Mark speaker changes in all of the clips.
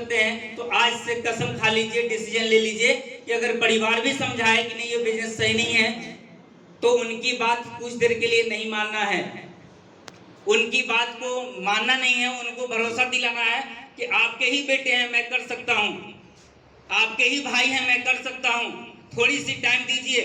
Speaker 1: हैं तो आज से कसम खा लीजिए, डिसीजन ले लीजिए कि अगर परिवार भी समझाए कि नहीं ये बिजनेस सही नहीं है तो उनकी बात कुछ देर के लिए नहीं मानना है। उनकी बात को मानना नहीं है, उनको भरोसा दिलाना है कि आपके ही बेटे हैं, मैं कर सकता हूं, आपके ही भाई हैं, मैं कर सकता हूं। थोड़ी सी टाइम दीजिए,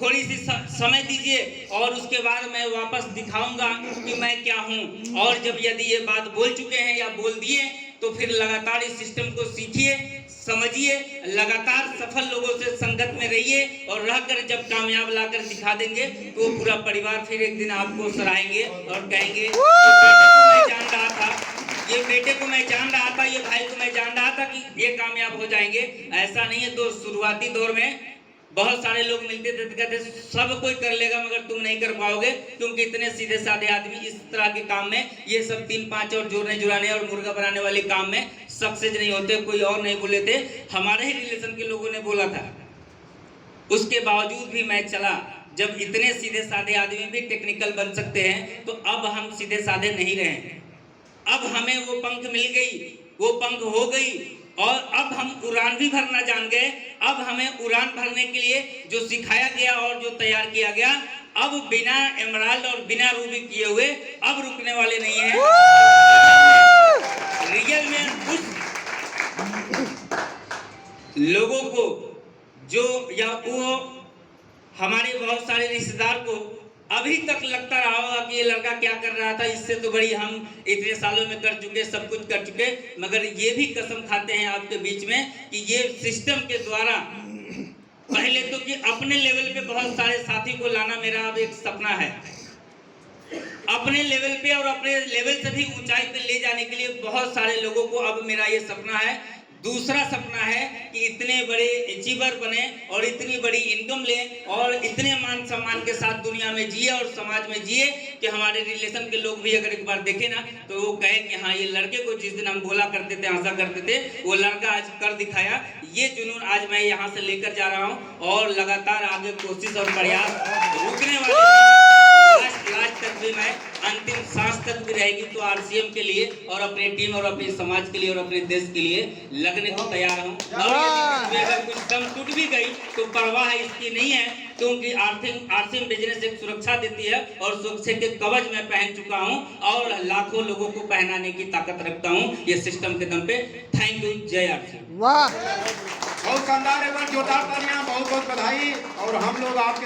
Speaker 1: थोड़ी सी समय दीजिए और उसके बाद मैं वापस दिखाऊंगा कि मैं क्या हूं। और जब यदि ये बात बोल चुके हैं या बोल दिए तो फिर लगातार इस सिस्टम को सीखिए, समझिए, लगातार सफल लोगों से संगत में रहिए और रहकर जब कामयाब लाकर दिखा देंगे तो पूरा परिवार फिर एक दिन आपको सराहेंगे और कहेंगे ये बेटे को मैं जान रहा था, ये भाई को मैं जान रहा था कि ये कामयाब हो जाएंगे। ऐसा नहीं है। तो शुरुआती दौर में बहुत सारे लोग मिलते थे तो कहते सब कोई कर लेगा मगर तुम नहीं कर पाओगे, क्योंकि इतने सीधे साधे आदमी इस तरह के काम में, ये सब 3-5 और जोड़ने जुड़ाने और मुर्गा बनाने वाले काम में सक्सेस नहीं होते। कोई और नहीं बोले थे, हमारे ही रिलेशन के लोगों ने बोला था। उसके बावजूद भी मैं चला। जब इतने सीधे साधे आदमी भी टेक्निकल बन सकते हैं तो अब हम सीधे साधे नहीं रहे। अब हमें वो पंख मिल गई, वो पंख हो गई और अब हम उड़ान भी भरना जान गए। अब हमें उड़ान भरने के लिए जो सिखाया गया और जो तैयार किया गया, अब बिना एमराल्ड और बिना रूबी किए हुए अब रुकने वाले नहीं हैं। रियल में उस लोगों को जो या वो हमारे बहुत सारे रिश्तेदार को अभी तक लगता रहा होगा कि ये लड़का क्या कर रहा था, इससे तो बड़ी हम इतने सालों में कर चुके, सब कुछ कर चुके। मगर ये भी कसम खाते हैं आपके बीच में कि ये सिस्टम के द्वारा पहले तो कि अपने लेवल पे बहुत सारे साथी को लाना मेरा अब एक सपना है। अपने लेवल पे और अपने लेवल से भी ऊंचाई पे ले जाने के लिए बहुत सारे लोगों को अब मेरा ये सपना है। दूसरा सपना है कि इतने बड़े अचीवर बने और इतनी बड़ी इनकम लें और इतने मान सम्मान के साथ दुनिया में जिए और समाज में जिए कि हमारे रिलेशन के लोग भी अगर एक बार देखें ना तो वो कहे कि हाँ, ये लड़के को जिस दिन हम बोला करते थे, हंसा करते थे, वो लड़का आज कर दिखाया। ये जुनून आज मैं यहाँ से लेकर जा रहा हूँ और लगातार आगे कोशिश और प्रयास रुकने वाले लास्ट तक भी मैं अंतिम सांस तक भी रहेगी तो आरसीएम के लिए और अपनी टीम और अपने समाज के लिए और अपने देश के लिए लगने को तैयार हूँ। और अगर कुछ दम टूट भी गई तो परवाह इसकी नहीं है, क्योंकि आरसीएम बिजनेस एक सुरक्षा देती है और सुरक्षा के कवच में पहन चुका हूँ और लाखों लोगों को पहनाने की ताकत रखता हूँ ये सिस्टम के दम पे। Thank you. जय आरसीएम।
Speaker 2: वाह, बहुत शानदार, एक बार जोरदार तालियां, बहुत बहुत बधाई। और हम लोग आपके